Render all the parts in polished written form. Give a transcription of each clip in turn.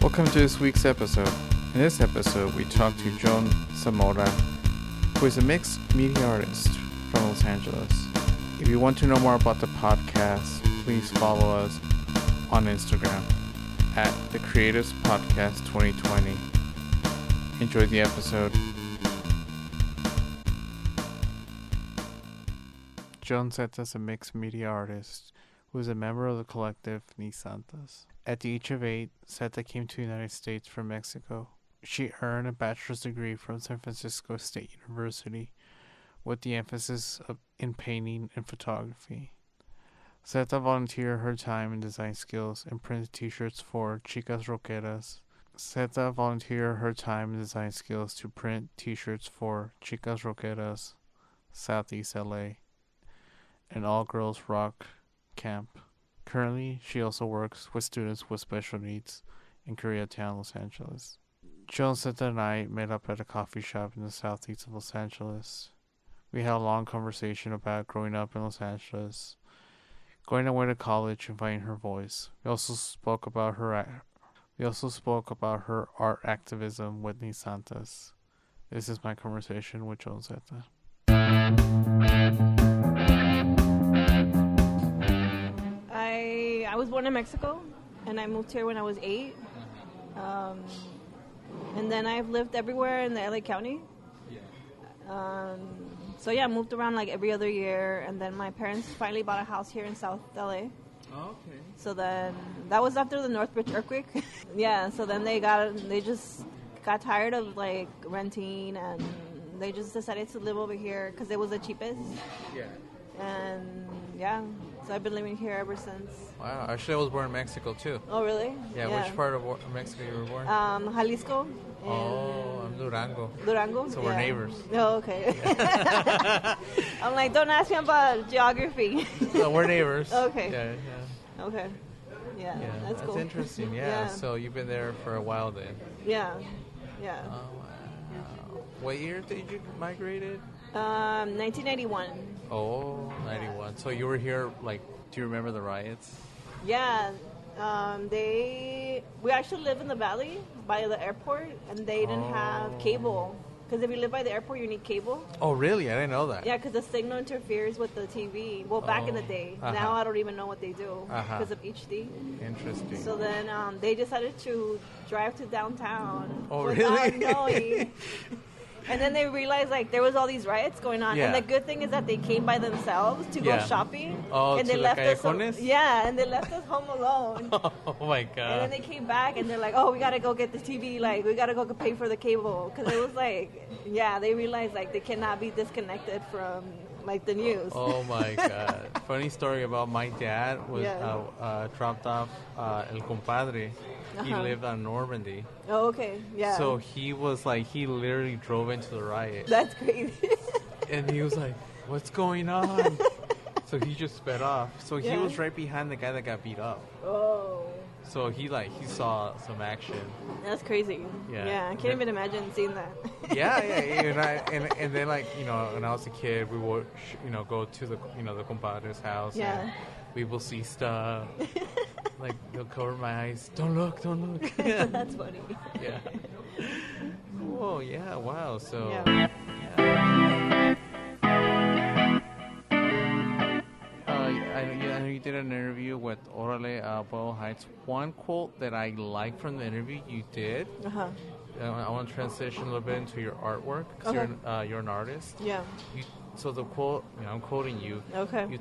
Welcome to this week's episode. In this episode, we talk to Joan Zamora, who is a mixed media artist from Los Angeles. If you want to know more about the podcast, please follow us on Instagram at The Creatives Podcast 2020. Enjoy the episode. Joan Zeta is a mixed media artist who is a member of the collective Ni Santas. At the age of 8, Zeta came to the United States from Mexico. She earned a bachelor's degree from San Francisco State University with the emphasis in painting and photography. Zeta volunteered her time and design skills and printed t-shirts for Chicas Rockeras. Zeta volunteered her time and design skills to print t-shirts for Chicas Rockeras S.E.L.A, an all-girls rock camp. Currently, she also works with students with special needs in Koreatown, Los Angeles. Joan Zeta and I met up at a coffee shop in the southeast of Los Angeles. We had a long conversation about growing up in Los Angeles, going away to college, and finding her voice. We also spoke about her art activism with Ni Santas. This is my conversation with Joan Zeta. I was born in Mexico, and I moved here when I was 8. And then I've lived everywhere in the LA County. So I moved around like every other year, and then my parents finally bought a house here in South LA. Oh, okay. So then that was after the Northbridge earthquake. So then they just got tired of like renting, and they just decided to live over here because it was the cheapest. Yeah. And so I've been living here ever since. Wow, actually I was born in Mexico too. Oh, really? Yeah, which part of Mexico you were born? Jalisco. I'm Durango. Durango? So we're neighbors. Oh, okay. I'm like, don't ask me about geography. No, we're neighbors. Okay. Yeah. Okay. Yeah, that's cool. That's interesting, yeah. So you've been there for a while then. Yeah. Oh, wow. What year did you migrated? 1991. Oh, 91. So you were here, like, do you remember the riots? Yeah. We actually live in the valley by the airport, and they didn't have cable. Because if you live by the airport, you need cable. Oh, really? I didn't know that. Yeah, because the signal interferes with the TV. Well, back in the day. Now I don't even know what they do because of HD. Interesting. So then they decided to drive to downtown without knowing. And then they realized like there was all these riots going on, and the good thing is that they came by themselves to go shopping. Oh, and to they left us. And they left us home alone. Oh my god! And then they came back, and they're like, "Oh, we gotta go get the TV. Like, we gotta go pay for the cable." Because it was like, they realized like they cannot be disconnected from like the news. Oh my god! Funny story about my dad was dropped off El Compadre. He lived on Normandy. Oh, okay. Yeah. So he was like, he literally drove into the riot. That's crazy. And he was like, what's going on? So he just sped off. So he was right behind the guy that got beat up. Oh. So he saw some action. That's crazy. Yeah. I can't even imagine seeing that. And then like, when I was a kid, we would, go to the, the compadre's house. Yeah. And we will see stuff. Like, they'll cover my eyes. Don't look. That's funny. Yeah. Oh, yeah. Wow. So. Yeah. I know you did an interview with Orale Boyle Heights. One quote that I like from the interview you did. I want to transition a little bit into your artwork because you're an artist. Yeah. So the quote, I'm quoting you. Okay. You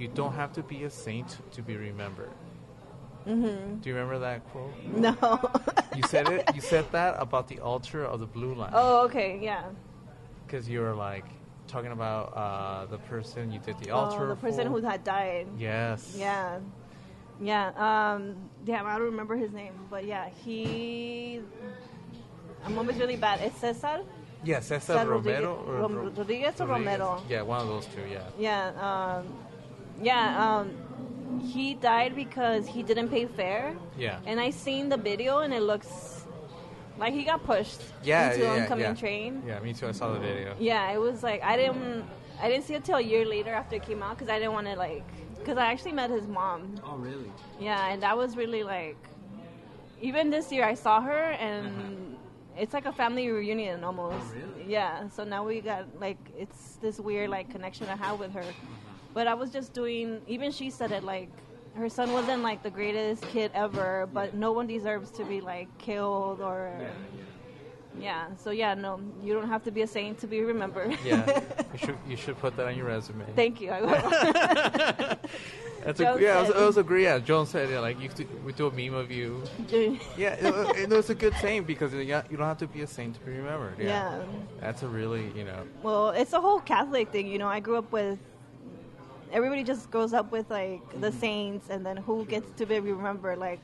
don't have to be a saint to be remembered. Mm-hmm. Do you remember that quote? No. You said it. You said that about the altar of the blue line. Oh, okay, yeah. Because you were like talking about the person you did the altar. Oh, the person who had died. Yes. Yeah. Damn, I don't remember his name, but yeah, I'm always really bad. It's Cesar. Yeah, Cesar Romero. Rodriguez or Romero. Yeah, one of those two. Yeah. Yeah. He died because he didn't pay fare. Yeah. And I seen the video, and it looks like he got pushed into an oncoming train. Yeah, me too. I saw the video. Yeah, it was like I didn't see it till a year later after it came out because I didn't want to because I actually met his mom. Oh, really? Yeah, and that was really like even this year I saw her, and it's like a family reunion almost. Oh, really? Yeah. So now we got like it's this weird like connection I have with her. But I was just doing. Even she said it like her son wasn't like the greatest kid ever, but no one deserves to be like killed or. Yeah. So yeah, no, you don't have to be a saint to be remembered. Yeah, you should put that on your resume. Thank you. I will. That's it was a great. Yeah, Joan said like we do a meme of you. Yeah, it was a good saying because you don't have to be a saint to be remembered. Yeah, that's a really Well, it's a whole Catholic thing. I grew up with. Everybody just grows up with like the saints, and then who gets to be remembered? Like,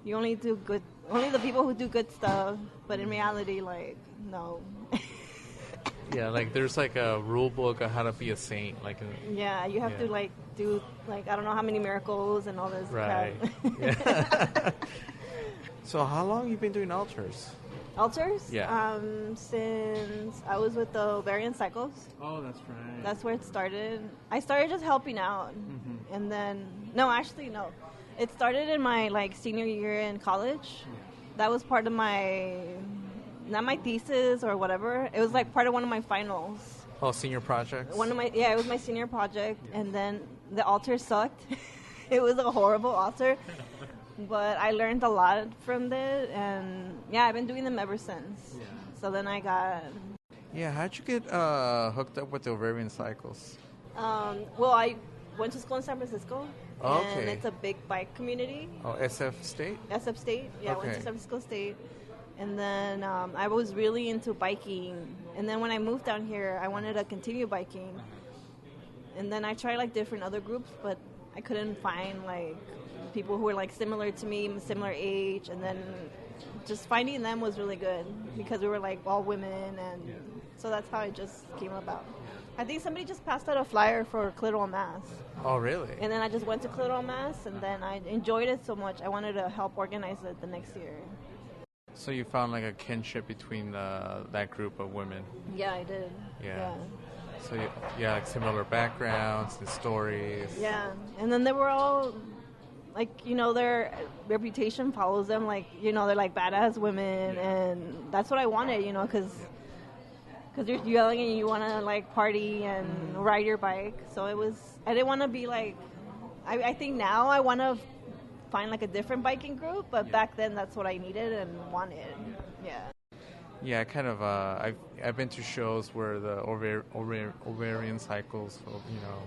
you only do good. Only the people who do good stuff. But in reality, like, no. Yeah, like there's like a rule book on how to be a saint. Like, you have to like do like I don't know how many miracles and all this right. crap. Yeah. So how long you been doing altars? Altars? Yeah. Since I was with the Ovarian Cycles. Oh, that's right. That's where it started. I started just helping out, and then no. It started in my like senior year in college. Yeah. That was part of my. Not my thesis or whatever. It was like part of one of my finals. Oh, senior projects? It was my senior project, and then the altar sucked. It was a horrible altar, but I learned a lot from it, and I've been doing them ever since. Yeah. So then I got... Yeah, how'd you get hooked up with the Ovarian Cycles? Well, I went to school in San Francisco, and it's a big bike community. Oh, SF State? SF State, yeah, I went to San Francisco State. And then I was really into biking. And then when I moved down here, I wanted to continue biking. And then I tried like different other groups, but I couldn't find like people who were like similar to me, similar age. And then just finding them was really good because we were like all women. And so that's how it just came about. I think somebody just passed out a flyer for Clitoral Mass. Oh, really? And then I just went to Clitoral Mass, and then I enjoyed it so much, I wanted to help organize it the next year. So you found like a kinship between that group of women. Yeah, I did. Yeah. So like similar backgrounds and stories. Yeah, and then they were all like their reputation follows them. Like they're like badass women, and that's what I wanted. Because you're young and you want to like party and ride your bike. So I didn't want to be like. I think now I want to find like a different biking group, but back then that's what I needed and wanted. Yeah, kind of. I've been to shows where the Ovarian Cycles,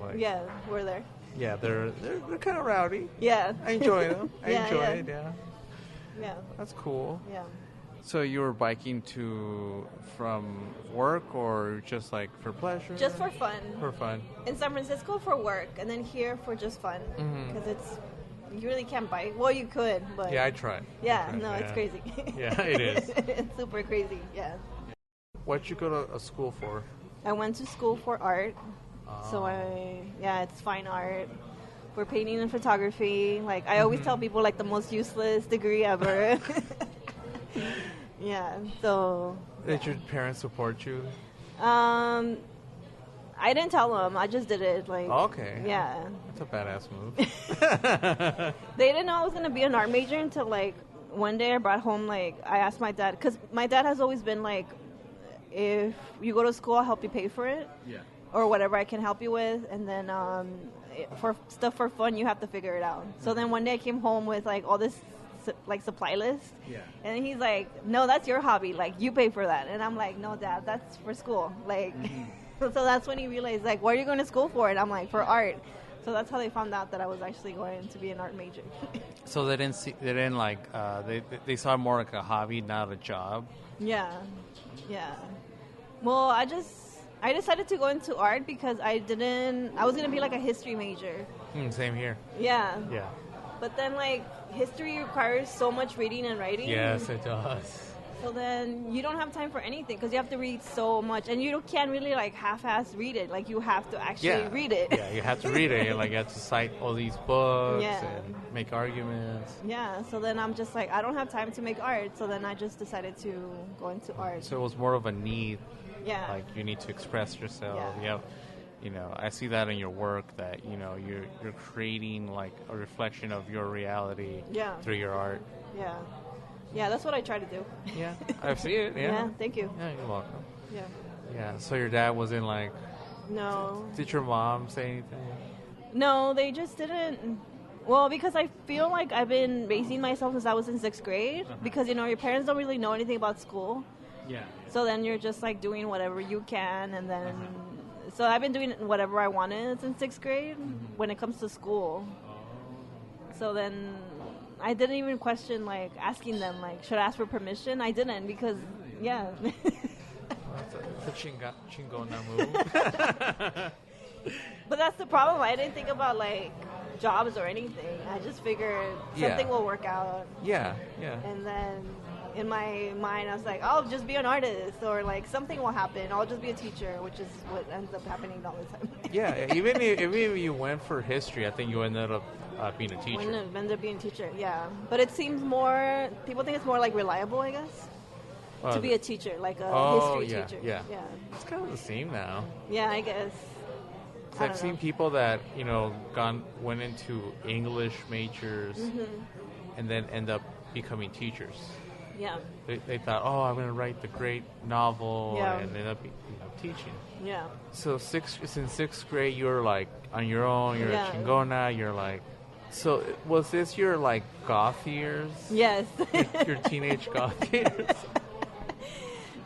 like. Yeah, we're there. Yeah, they're kind of rowdy. Yeah, I enjoy them. I enjoy it. Yeah, that's cool. Yeah. So you were biking from work or just like for pleasure? Just for fun. For fun. In San Francisco for work, and then here for just fun because you really can't bike. Well, you could, but... Yeah, I tried. Yeah, it's crazy. Yeah, it is. It's super crazy, yeah. What'd you go to a school for? I went to school for art. So it's fine art. For painting and photography. Like, I always tell people, like, the most useless degree ever. Yeah, so... Did your parents support you? I didn't tell them. I just did it. Like, okay. Yeah. That's a badass move. They didn't know I was going to be an art major until, like, one day I brought home, like, I asked my dad, because my dad has always been like, if you go to school, I'll help you pay for it. Yeah. Or whatever I can help you with. And then for stuff for fun, you have to figure it out. So then one day I came home with, like, all this, like, supply list. Yeah. And he's like, no, that's your hobby. Like, you pay for that. And I'm like, no, Dad, that's for school. Like... So that's when he realized, like, what are you going to school for? And I'm like, for art. So that's how they found out that I was actually going to be an art major. So they they saw it more like a hobby, not a job. Yeah. Well, I decided to go into art because I was going to be like a history major. Same here. Yeah. Yeah. But then, like, history requires so much reading and writing. Yes, it does. So then you don't have time for anything because you have to read so much, and you can't really like half-ass read it. Like you have to actually read it. Yeah, you have to read it. Like you have to cite all these books and make arguments. Yeah. So then I'm just like, I don't have time to make art. So then I just decided to go into art. So it was more of a need. Yeah. Like you need to express yourself. Yeah. I see that in your work that you're creating like a reflection of your reality through your art. Yeah. Yeah, that's what I try to do. Yeah, I see it. Yeah. Yeah, thank you. Yeah, you're welcome. Yeah. Yeah. So your dad wasn't like. No. Did your mom say anything? No, they just didn't. Well, because I feel like I've been raising myself since I was in 6th grade. Because, you know, your parents don't really know anything about school. Yeah. So then you're just, like, doing whatever you can. And then... So I've been doing whatever I wanted since 6th grade when it comes to school. So then I didn't even question, like, asking them, like, should I ask for permission? I didn't because, yeah. It's a chingona move. But that's the problem. I didn't think about, like, jobs or anything. I just figured something will work out. Yeah, yeah. And then in my mind, I was like, I'll just be an artist, or like something will happen. I'll just be a teacher, which is what ends up happening all the time. Yeah, even if you went for history, I think you ended up being a teacher. Ended up being a teacher, yeah. But it seems more, people think it's more like reliable, I guess, to be a teacher, like a history teacher. Yeah. It's kind of the same now. Yeah, I guess. I've seen people that, you know, went into English majors and then end up becoming teachers. Yeah. They thought, oh, I'm going to write the great novel and end up teaching. Yeah. So since 6th grade, you're like on your own, you're a chingona, you're like... So was this your like goth years? Yes. your teenage goth years?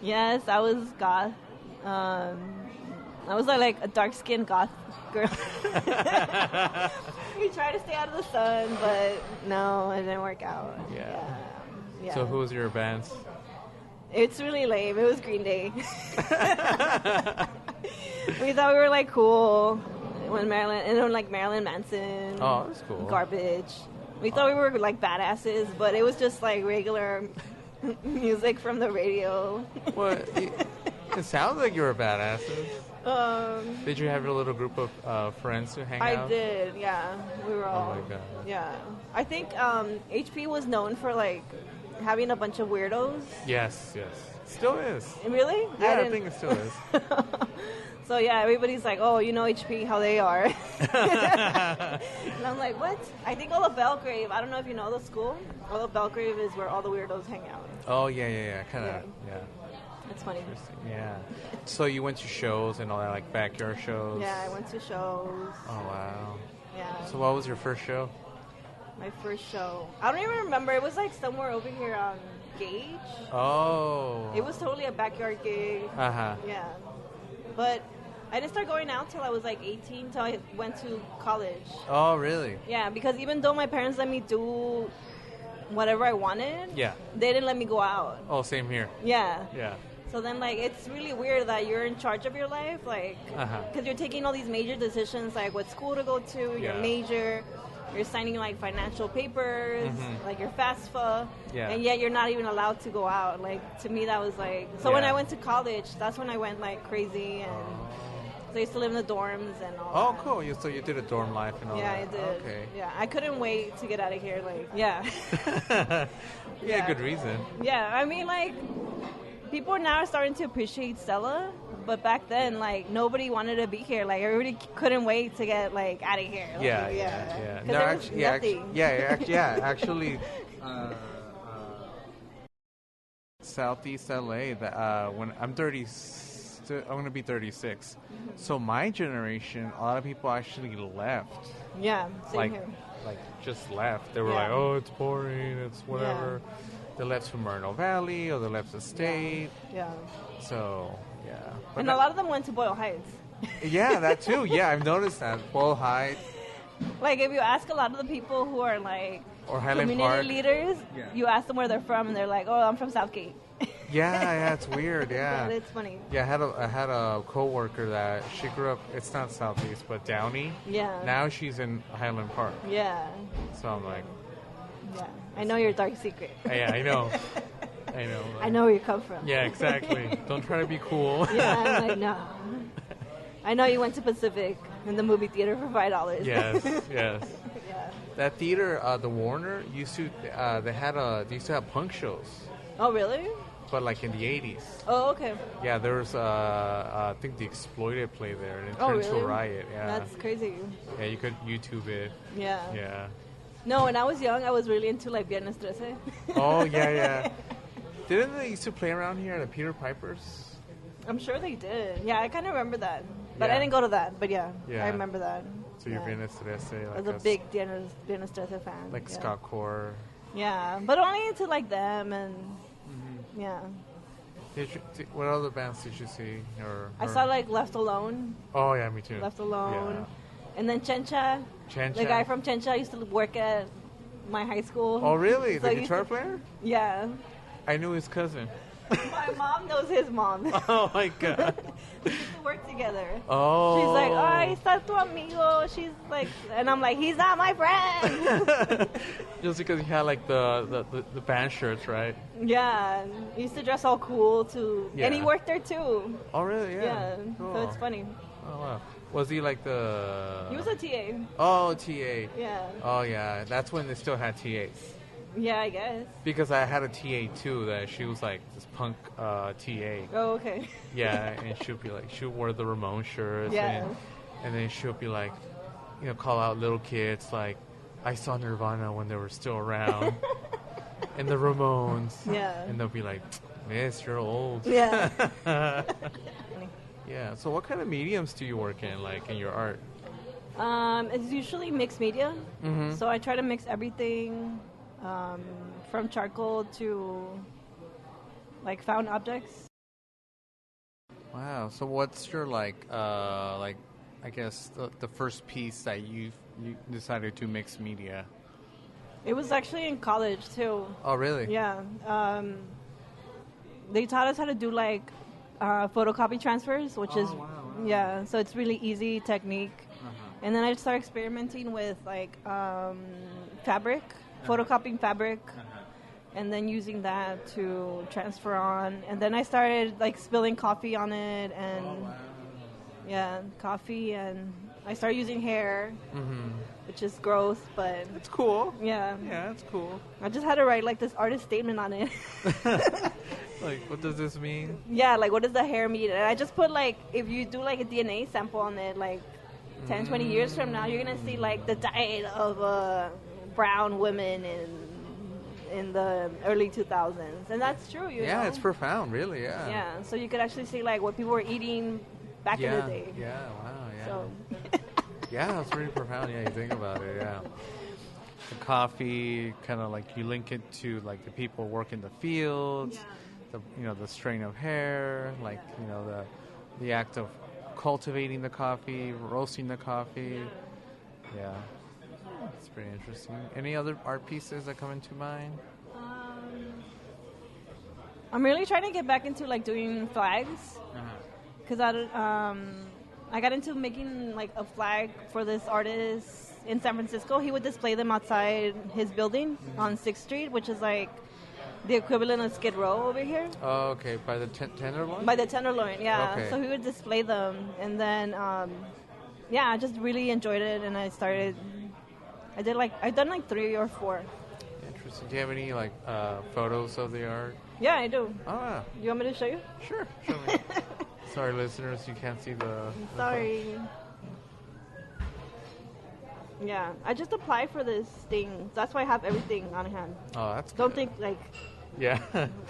Yes, I was goth. I was like a dark-skinned goth girl. We tried to stay out of the sun, but no, it didn't work out. Yeah. So who was your bands? It's really lame. It was Green Day. We thought we were like cool when Marilyn Manson. Oh, that's cool. Garbage. We thought we were like badasses, but it was just like regular music from the radio. Well, it sounds like you were badasses. Did you have your little group of friends to hang out? I did, yeah. We were all. Oh my god. Yeah. I think HP was known for like having a bunch of weirdos. Yes. Still is. Really? Yeah, I think it still is. So yeah, everybody's like, oh, you know HP, how they are. And I'm like, what? I think all of Belgrave, I don't know if you know the school. All of Belgrave is where all the weirdos hang out. Oh, yeah. Kind of, yeah. That's funny. Yeah. So you went to shows and all that, like backyard shows? Yeah, I went to shows. Oh, wow. Yeah. So what was your first show? My first show. I don't even remember. It was like somewhere over here on Gage. Oh. It was totally a backyard gig. Uh-huh. Yeah. But I didn't start going out till I was like 18, till I went to college. Oh, really? Yeah, because even though my parents let me do whatever I wanted, they didn't let me go out. Oh, same here. Yeah. Yeah. So then, like, it's really weird that you're in charge of your life, like, because you're taking all these major decisions, like what school to go to, your major, you're signing, like, financial papers, like your FAFSA, and yet you're not even allowed to go out. Like, to me, that was, like... So when I went to college, that's when I went, like, crazy, and so I used to live in the dorms and all that. Cool. So you did a dorm life and all that. Yeah, I did. Okay. Yeah, I couldn't wait to get out of here, like, yeah. Good reason. Yeah, I mean, like... People now are starting to appreciate S.E.L.A, but back then, like, nobody wanted to be here. Like, everybody couldn't wait to get, like, out of here. Like, Yeah. No, actually, Southeast LA, when I'm 30, I'm going to be 36. So my generation, a lot of people actually left. Yeah, same here. Like, just left. They were like, oh, it's boring, it's whatever. Yeah. They left from Moreno Valley, or they left the state. Yeah. So, yeah. But and a lot of them went to Boyle Heights. Yeah, that too. Yeah, I've noticed that. Boyle Heights. Like, if you ask a lot of the people who are, like, or Highland community Park leaders, you ask them where they're from, and they're like, oh, I'm from Southgate. Yeah, it's weird, yeah. It's funny. Yeah, I had a coworker that she grew up, it's not Southeast, but Downey. Yeah. Now she's in Highland Park. Yeah. So I'm like... Yeah, I know your dark secret. Yeah, I know. I know where you come from. Yeah, exactly. Don't try to be cool. Yeah, I'm like, no. I know you went to Pacific in the movie theater for $5. Yes. Yeah. That theater, the Warner, they used to have punk shows. Oh, really? But like in the 80s. Oh, okay. Yeah, there was, I think the Exploited played there, and it turned into a riot. Yeah. That's crazy. Yeah, you could YouTube it. Yeah. Yeah. No, when I was young, I was really into like Viernes 13. Oh, yeah. Didn't they used to play around here at Peter Piper's? I'm sure they did. Yeah, I kind of remember that. But Yeah. I didn't go to that. But yeah, I remember that. So you're Viernes 13, I was a big Viernes 13 fan. like ska core. Yeah, but only into like them and yeah. What other bands did you see? I saw like Left Alone. Oh yeah, me too. Left Alone. Yeah. And then Chencha. The guy from Chencha used to work at my high school. Oh really? So The guitar player? Yeah. I knew his cousin. My mom knows his mom. Oh my god. We used to work together. Oh. She's like, "Ay, está tu amigo." She's like, and I'm like, "He's not my friend." Just because he had like the band shirts, right? Yeah, he used to dress all cool too, and he worked there too. Oh really? Yeah. Cool. So it's funny. Oh wow. Was he like the? He was a TA. Oh, TA. Yeah. Oh yeah, that's when they still had TAs. Yeah, I guess. Because I had a TA too, that she was like this punk TA. Oh, okay. Yeah, and she'd be like, she wore the Ramon shirts. Yeah. And then she'll be like, you know, call out little kids like, I saw Nirvana when they were still around. And the Ramones. Yeah. And they'll be like, Miss, you're old. Yeah. Yeah. So what kind of mediums do you work in, like in your art? It's usually mixed media. Mm-hmm. So I try to mix everything from charcoal to like found objects. Wow. So what's your like I guess the first piece that you decided to mix media? It was actually in college too. Oh really? Yeah. They taught us how to do like photocopy transfers, which is yeah. So it's really easy technique. And then I started experimenting with like fabric, photocopying fabric, and then using that to transfer on. And then I started like spilling coffee on it, and yeah, coffee, and I started using hair, which is gross, but it's cool. Yeah, it's cool. I just had to write like this artist statement on it. Like, what does this mean? Yeah, like what does the hair mean? And I just put like, if you do like a DNA sample on it, like 10, 20 years from now, you're going to see like the diet of brown women in the early 2000s. And that's true, you know? Yeah, it's profound, really, yeah. Yeah, so you could actually see like what people were eating back in the day. Yeah, wow, yeah. So. Yeah, it's really profound, yeah, you think about it, yeah. The coffee, kind of like you link it to like the people working the fields, the strain of hair, like, the act of cultivating the coffee, roasting the coffee. Yeah, it's pretty interesting. Any other art pieces that come into mind? I'm really trying to get back into like doing flags, because I got into making like a flag for this artist in San Francisco. He would display them outside his building on 6th Street, which is like the equivalent of Skid Row over here. Oh, okay. By the Tenderloin? By the Tenderloin, yeah. Okay. So he would display them. And then, I just really enjoyed it. And I've done like 3 or 4. Interesting. Do you have any like photos of the art? Yeah, I do. Oh, yeah. You want me to show you? Sure. Show me. Sorry, listeners, you can't see the Sorry. Yeah, I just applied for this thing. That's why I have everything on hand. Oh, that's Don't good. think like Yeah.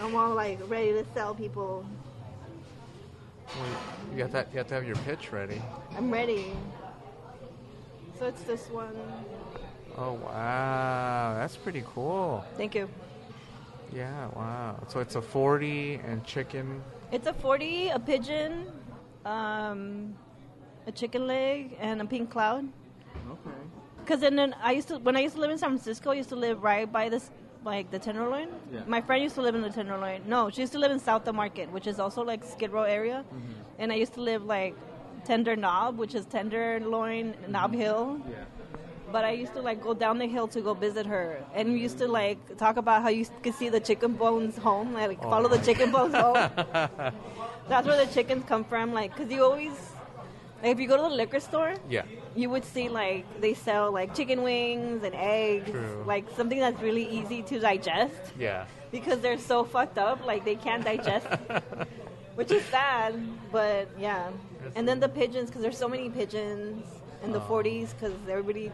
I'm all like ready to sell people. Well, you have to have your pitch ready. I'm ready. So it's this one. Oh, wow. That's pretty cool. Thank you. Yeah, wow. So it's a 40 and chicken. It's a 40, a pigeon, a chicken leg, and a pink cloud. Okay. Because then when I used to live in San Francisco, I used to live right by this, like the Tenderloin. Yeah. My friend used to live in the Tenderloin. No, she used to live in South the Market, which is also like Skid Row area. And I used to live like Tender Knob, which is Tenderloin, Knob Hill. Yeah. But I used to like go down the hill to go visit her, and we used to like talk about how you could see the chicken bones home, like follow the chicken bones home. That's where the chickens come from, like, because you always, like, if you go to the liquor store, Yeah. you would see like they sell like chicken wings and eggs, True. like something that's really easy to digest. Yeah. Because they're so fucked up, like they can't digest, which is sad. But yeah, and then the pigeons, because there's so many pigeons. and the 40s because everybody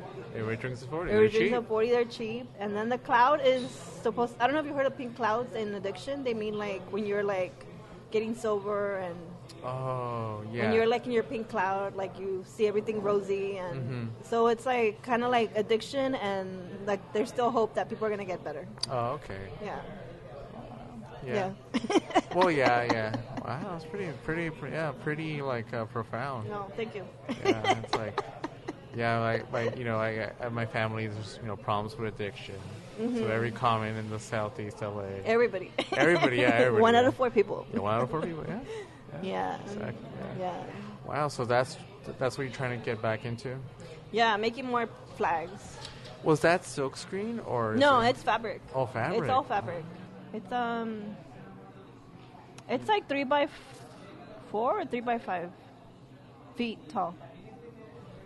drinks the 40. Everybody drinks the 40. They're cheap. And then the cloud is supposed. I don't know if you heard of pink clouds in addiction. They mean like when you're like getting sober and. Oh yeah. When you're like in your pink cloud, like you see everything rosy, and so it's like kind of like addiction, and like there's still hope that people are gonna get better. Oh okay. Yeah. Yeah. Well, yeah. Wow, it's pretty like profound. No, thank you. Yeah, it's like, yeah, like you know, my family there's problems with addiction. So very common in the Southeast LA. Everybody. Everybody. 1 out of 4 people. Yeah, 1 out of 4 people. Yeah. Yeah. Exactly. Yeah. Wow. So that's what you're trying to get back into. Yeah, making more flags. Was that silkscreen or? No, it's fabric. Oh, fabric. It's all fabric. It's like 3x4 or 3x5 feet tall.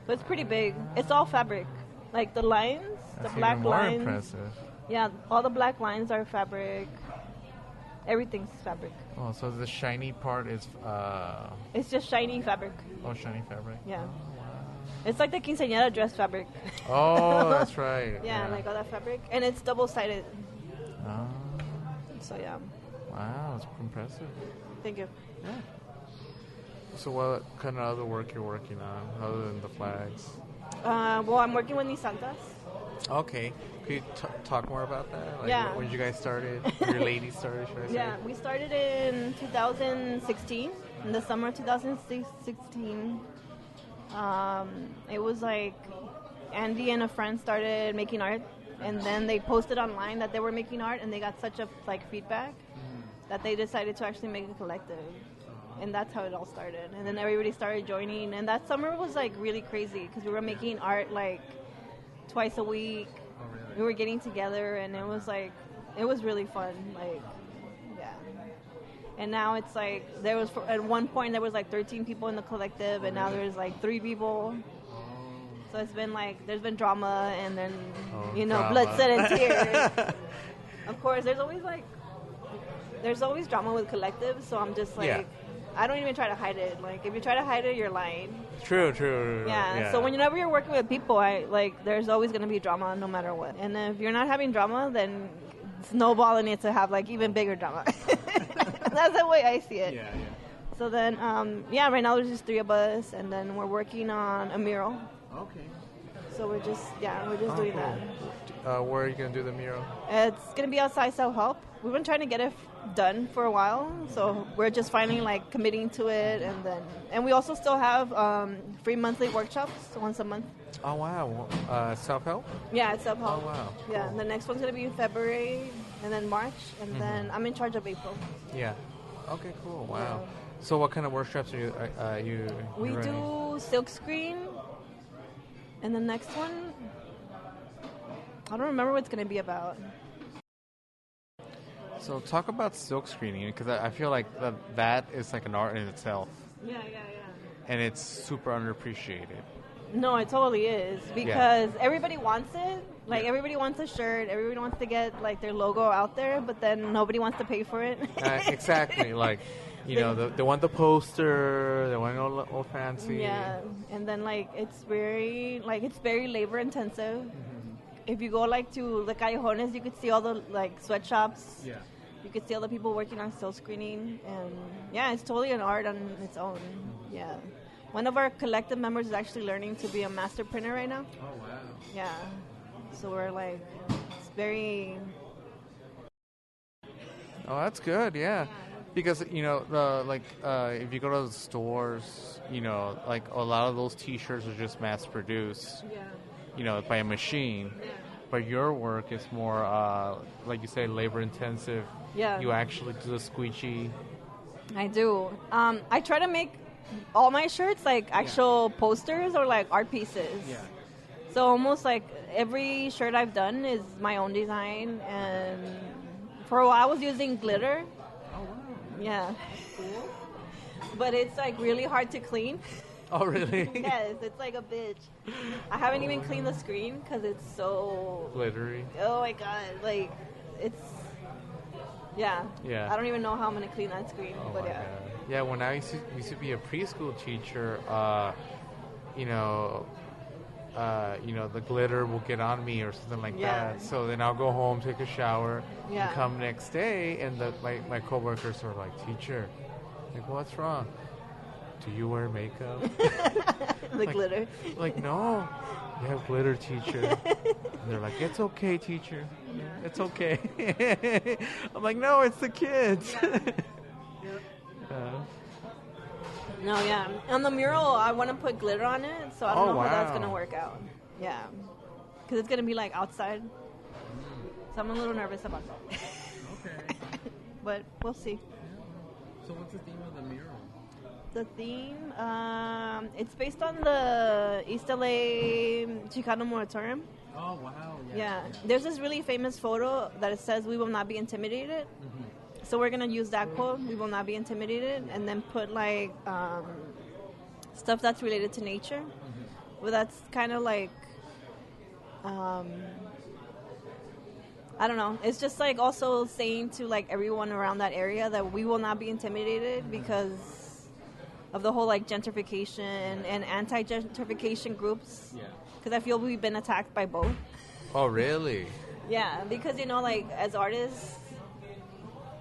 So it's pretty big. It's all fabric. Like the lines, That's the black even more lines. Impressive. Yeah, all the black lines are fabric. Everything's fabric. Oh, so the shiny part is It's just shiny fabric. Oh, shiny fabric. Yeah. Oh, wow. It's like the quinceañera dress fabric. Oh, that's right. Yeah, like all that fabric. And it's double-sided. Oh. So, yeah. Wow, that's impressive. Thank you. Yeah. So what kind of other work you're working on other than the flags? Well, I'm working with Nisantas. Okay. Could you talk more about that? Like, Yeah. when did you guys started? Your ladies started, should I say? Yeah, we started in 2016, in the summer of 2016. It was like Andy and a friend started making art, and then they posted online that they were making art, and they got such a feedback that they decided to actually make a collective. And that's how it all started. And then everybody started joining, and that summer was like really crazy because we were making art like twice a week. Oh, really? We were getting together, and it was really fun. Like, yeah. And now it's like at one point there was like 13 people in the collective, and now there's like 3 people. So it's been like there's been drama, and then drama. blood, sweat, and tears. Of course, there's always drama with collectives. So I'm just like. I don't even try to hide it. Like, if you try to hide it, you're lying. True. Yeah. So whenever you're working with people, there's always going to be drama no matter what. And if you're not having drama, then snowballing it to have, like, even bigger drama. That's the way I see it. Yeah. So then, right now there's just 3 of us, and then we're working on a mural. Okay. So we're just doing cool. that. Where are you going to do the mural? It's going to be outside self-help. We've been trying to get it done for a while, so we're just finally like committing to it, and we also still have free monthly workshops once a month. Oh wow, self-help? Yeah, it's self-help. Oh wow. Yeah, cool. and the next one's gonna be in February, and then March, and then I'm in charge of April. Yeah. Okay, cool. Wow. So what kind of workshops are you We running? do Silkscreen, and the next one, I don't remember what it's gonna be about. So talk about silkscreening, because I feel like that is like an art in itself. Yeah. And it's super underappreciated. No, it totally is, because everybody wants it. Like, everybody wants a shirt. Everybody wants to get, like, their logo out there, but then nobody wants to pay for it. Exactly. Like, they want the poster. They want it all fancy. Yeah. And then, like, it's very labor intensive. Mm-hmm. If you go, like, to the callejones, you could see all the, like, sweatshops. Yeah. You could see all the people working on silkscreening. And, yeah, it's totally an art on its own. Mm-hmm. Yeah. One of our collective members is actually learning to be a master printer right now. Oh, wow. Yeah. So we're, like, it's very... Oh, that's good, yeah. Because, if you go to the stores, like, a lot of those T-shirts are just mass-produced. Yeah. By a machine. Yeah. But your work is more, like you say, labor-intensive. Yeah. You actually do the squeegee. I do. I try to make all my shirts like actual posters or like art pieces. Yeah. So almost like every shirt I've done is my own design. And for a while I was using glitter. Oh, wow. Yeah. Cool. But it's like really hard to clean. Oh, really? Yes, it's like a bitch. I haven't even cleaned the screen because it's so... glittery. Oh, my God. Like, it's... Yeah. Yeah. I don't even know how I'm going to clean that screen, but yeah. God. Yeah, when I used to be a preschool teacher, the glitter will get on me or something like that. So then I'll go home, take a shower, and come next day, and my coworkers are like, teacher, like, what's wrong? Do you wear makeup? The glitter. Like, no, you have glitter, teacher. And they're like, it's okay, teacher. It's okay. I'm like, no, it's the kids. No, yeah. On the mural, I want to put glitter on it, so I don't know how that's going to work out. Yeah. Because it's going to be, like, outside. So I'm a little nervous about that. Okay. But we'll see. Yeah. So what's the theme of the mural? The theme, it's based on the East LA Chicano moratorium. Oh, wow. Yeah. There's this really famous photo that it says, we will not be intimidated. Mm-hmm. So we're going to use that quote, we will not be intimidated, and then put, like, stuff that's related to nature. Mm-hmm. But that's kind of like, I don't know. It's just, like, also saying to, like, everyone around that area that we will not be intimidated because of the whole, like, gentrification and anti-gentrification groups. Yeah. Because I feel we've been attacked by both. Oh, really? Yeah, because, like, as artists,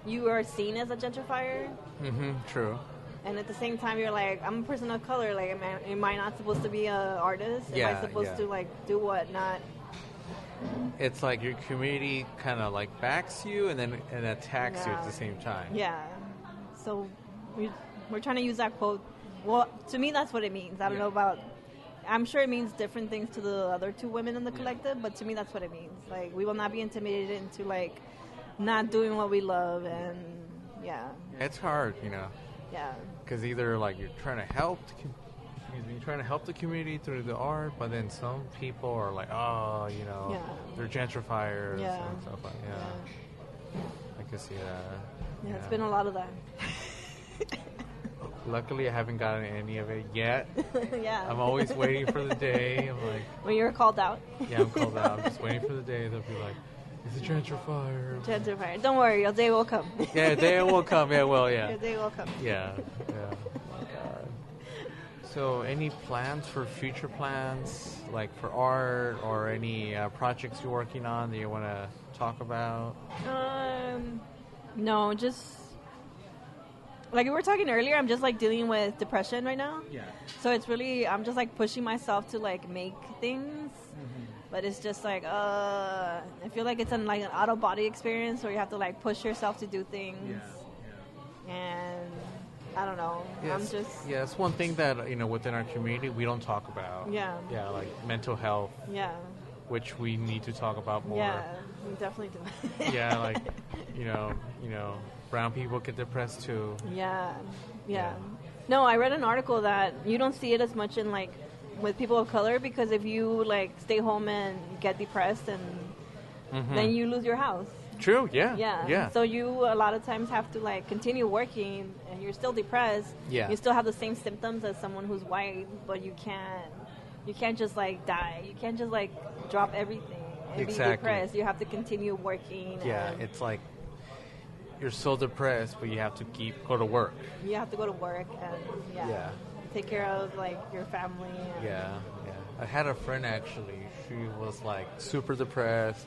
you are seen as a gentrifier. Mm-hmm, true. And at the same time, you're like, I'm a person of color. Like, am I not supposed to be an artist? Am I supposed to, like, do what, not? It's like your community kind of, like, backs you and attacks you at the same time. Yeah. So we're trying to use that quote. Well, to me, that's what it means. I don't know about... I'm sure it means different things to the other two women in the collective, but to me, that's what it means. Like, we will not be intimidated into, like, not doing what we love, and it's hard, Yeah. Because either like you're trying to help, the community through the art, but then some people are like, they're gentrifiers and stuff like that. Yeah. I can see that. Yeah, it's been a lot of that. Luckily, I haven't gotten any of it yet. Yeah. I'm always waiting for the day. I'm like, when you're called out. Yeah, I'm called out. I'm just waiting for the day they'll be like, it's a gentrifier. Gentrifier. Don't worry, your day will come. Yeah, your day will come. Yeah, well, yeah. Your day will come. Yeah. Oh my God. So, any plans for future plans, like for art or any projects you're working on that you want to talk about? No, just like we were talking earlier. I'm just like dealing with depression right now. Yeah. So it's really I'm just like pushing myself to like make things. But it's just like, I feel like it's like an out-of-body experience where you have to like push yourself to do things. Yeah. And I don't know. Yes. It's one thing that, within our community, we don't talk about. Yeah. Yeah, like mental health. Yeah. Which we need to talk about more. Yeah, we definitely do. Yeah, like, brown people get depressed too. Yeah. No, I read an article that you don't see it as much in like with people of color because if you like stay home and get depressed and then you lose your house. True, yeah. So you a lot of times have to like continue working and you're still depressed. Yeah. You still have the same symptoms as someone who's white, but you can't just like die. You can't just like drop everything and be depressed. You have to continue working. Yeah, it's like you're so depressed, but you have to go to work. You have to go to work and take care of like your family. Yeah. I had a friend actually. She was like super depressed.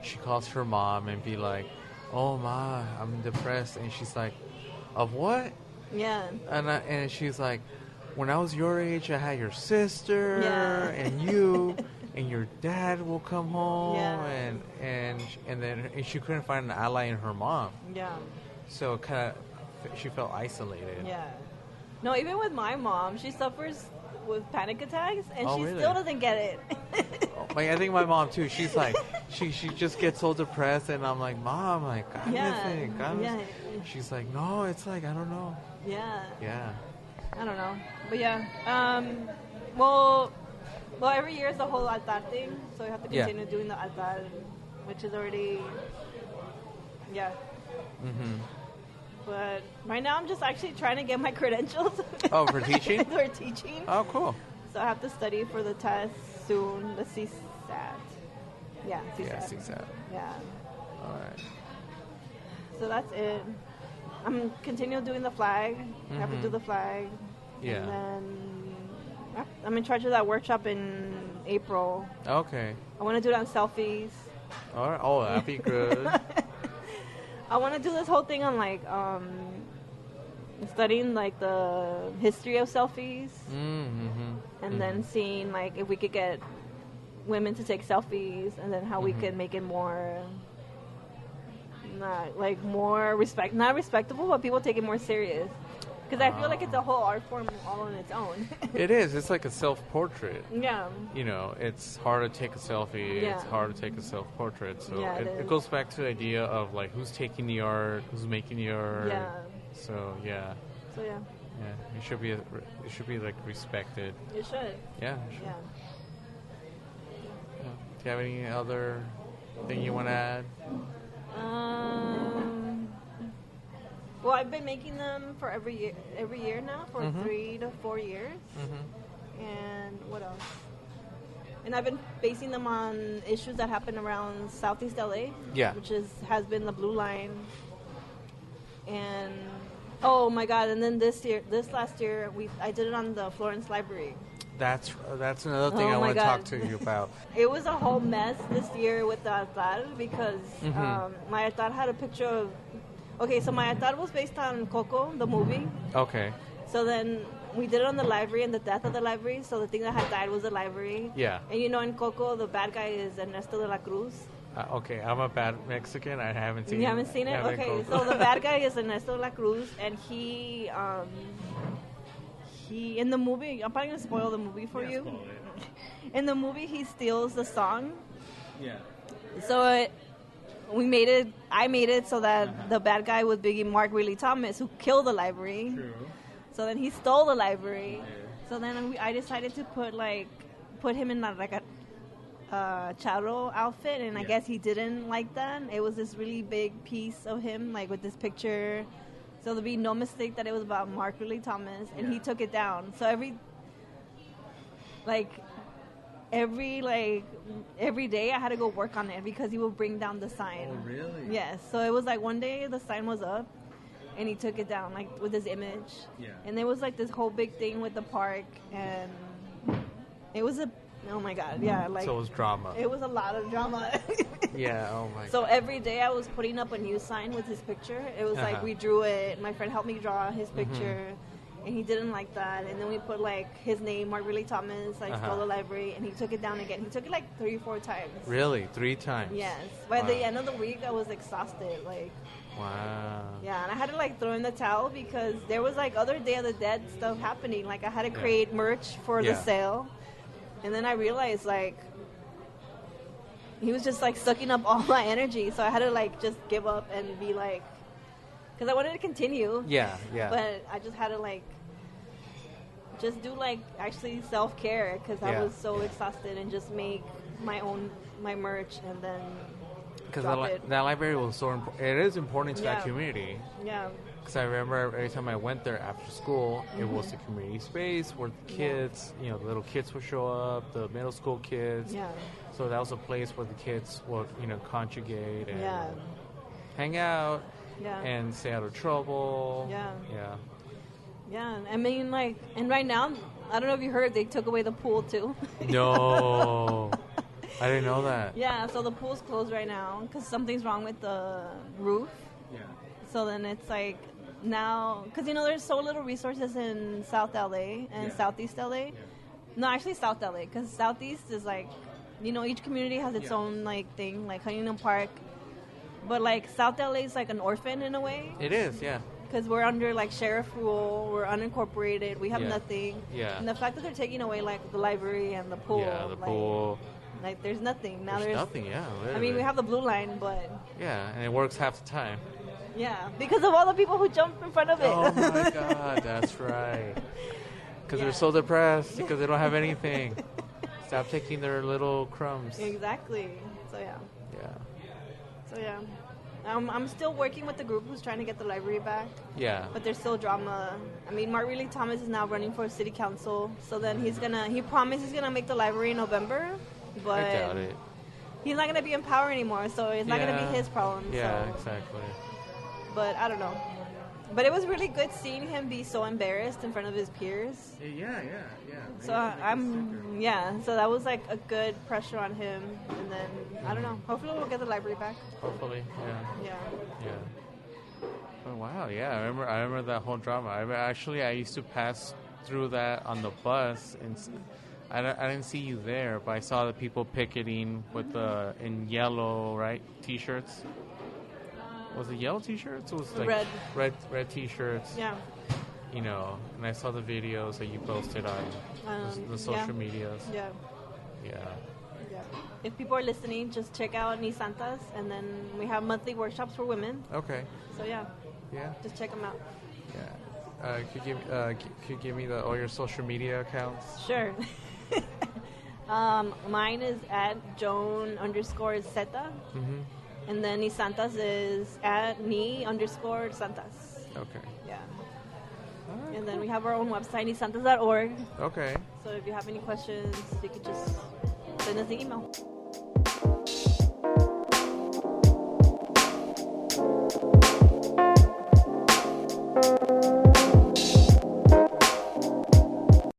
She calls her mom and be like, "Oh ma, I'm depressed," and she's like, "Of what?" Yeah. And she's like, "When I was your age, I had your sister and you." And your dad will come home, and then she couldn't find an ally in her mom. Yeah. So she felt isolated. Yeah. No, even with my mom, she suffers with panic attacks, and she really? still doesn't get it. I think my mom too. She's like, she just gets so depressed, and I'm like, Mom, like, God missing. She's like, no, it's like I don't know. Yeah. Yeah. I don't know, but Well, every year is the whole altar thing, so you have to continue doing the altar, which is already, But right now I'm just actually trying to get my credentials. Oh, for teaching? For teaching. Oh, cool. So I have to study for the test soon, the CSAT. Yeah, CSAT. Yeah, CSAT. Yeah. All right. So that's it. I'm continuing doing the flag. I have to do the flag. Yeah. And then I'm in charge of that workshop in April. Okay. I want to do it on selfies. All right. Oh, that'd be good. I want to do this whole thing on like studying like the history of selfies, and then seeing like if we could get women to take selfies, and then how we could make it more, not respectable, but people take it more serious. Because I feel like it's a whole art form all on its own. It is. It's like a self-portrait. Yeah. You know, it's hard to take a selfie. Yeah. It's hard to take a self-portrait. So Yeah, it goes back to the idea of like who's taking the art, who's making the art. Yeah. So yeah. So yeah. Yeah. It should be like respected. You should. Yeah. It should. Yeah. Yeah. Do you have any other thing you want to add? Well, I've been making them for every year now for 3 to 4 years. And what else? And I've been basing them on issues that happen around Southeast LA. Yeah. Which has been the Blue Line. And oh my God! And then this last year, I did it on the Florence Library. That's another thing I want to talk to you about. It was a whole mess this year with the altar because my altar had a picture of. Okay, so my altar was based on Coco, the movie. Okay. So then we did it on the library and the death of the library. So the thing that had died was the library. Yeah. And you know, in Coco, the bad guy is Ernesto de la Cruz. Okay, I'm a bad Mexican. I haven't seen it. You haven't seen it? Okay, so the bad guy is Ernesto de la Cruz, and he in the movie, I'm probably going to spoil the movie for you. Spoil it. In the movie, he steals the song. Yeah. So I made it so that the bad guy was Biggie Mark Riley Thomas, who killed the library. True. So then he stole the library. Yeah. So then I decided to put him in like a Charo outfit, and I guess he didn't like that. It was this really big piece of him, like with this picture. So there'd be no mistake that it was about Mark Riley Thomas, and he took it down. So every day I had to go work on it because he would bring down the sign. Oh, really? Yes. So it was like one day the sign was up, and he took it down like with his image. Yeah. And there was like this whole big thing with the park, and it was oh my God, yeah, like So it was drama. it was a lot of drama. Yeah. Oh my. So every day I was putting up a new sign with his picture. It was like we drew it. My friend helped me draw his picture, and he didn't like that. And then we put like his name, Mark Riley Thomas, like stole the library, and he took it down again. He took it like 3 or 4 times. Really? 3 times? Yes. By the end of the week, I was exhausted. Like. Wow. Yeah, and I had to like throw in the towel because there was like other Day of the Dead stuff happening. Like I had to create merch for the sale, and then I realized like he was just like sucking up all my energy. So I had to like just give up and be like, because I wanted to continue. Yeah, yeah. But I just had to like just do like actually self-care because I was so exhausted, and just make my merch and then. Because that library was so important. It is important to that community. Yeah. Because I remember every time I went there after school, it was a community space where the kids, the little kids would show up, the middle school kids. Yeah. So that was a place where the kids would, conjugate and hang out and stay out of trouble. Yeah. Yeah. Yeah. I mean, like, and right now, I don't know if you heard, they took away the pool too. No. I didn't know that. Yeah, so the pool's closed right now because something's wrong with the roof. Yeah. So then it's like now, because there's so little resources in South LA and Southeast LA. Yeah. No, actually South LA, because Southeast is like, each community has its own like thing, like Huntington Park. But like South LA is like an orphan in a way. It is, yeah. Because we're under like sheriff rule, we're unincorporated, we have nothing. Yeah. And the fact that they're taking away like the library and the pool. Yeah, the pool. Like, there's nothing. Now there's nothing, yeah. Literally. I mean, we have the blue line, but... Yeah, and it works half the time. Yeah, because of all the people who jump in front of it. Oh, my God, that's right. Because they're so depressed because they don't have anything. Stop taking their little crumbs. Exactly. So, yeah. Yeah. So, yeah. I'm still working with the group who's trying to get the library back. Yeah. But there's still drama. I mean, Mark Riley Thomas is now running for city council. So then he promised he's going to make the library in November. But I doubt it. He's not going to be in power anymore, so it's not going to be his problem. Yeah, so. exactly. But I don't know. But it was really good seeing him be so embarrassed in front of his peers. Yeah. So so that was like a good pressure on him. And then, I don't know, hopefully we'll get the library back. Hopefully, Yeah. Oh wow, yeah. I remember that whole drama. I used to pass through that on the bus, and I didn't see you there, but I saw the people picketing with the in yellow, right, t-shirts. Was it yellow t-shirts? It was like red t-shirts. Yeah. You know, and I saw the videos that you posted on the social medias. Yeah. Yeah. If people are listening, just check out Ni Santas, and then we have monthly workshops for women. Okay. So yeah, just check them out. Yeah. Could you give me all your social media accounts? Sure. Mine is at Joan_Zeta. Mm-hmm. And then Ni Santas is at Ni_Santas. Okay. Yeah. All right, And then we have our own website, nisantas.org. Okay. So if you have any questions, you could just send us an email.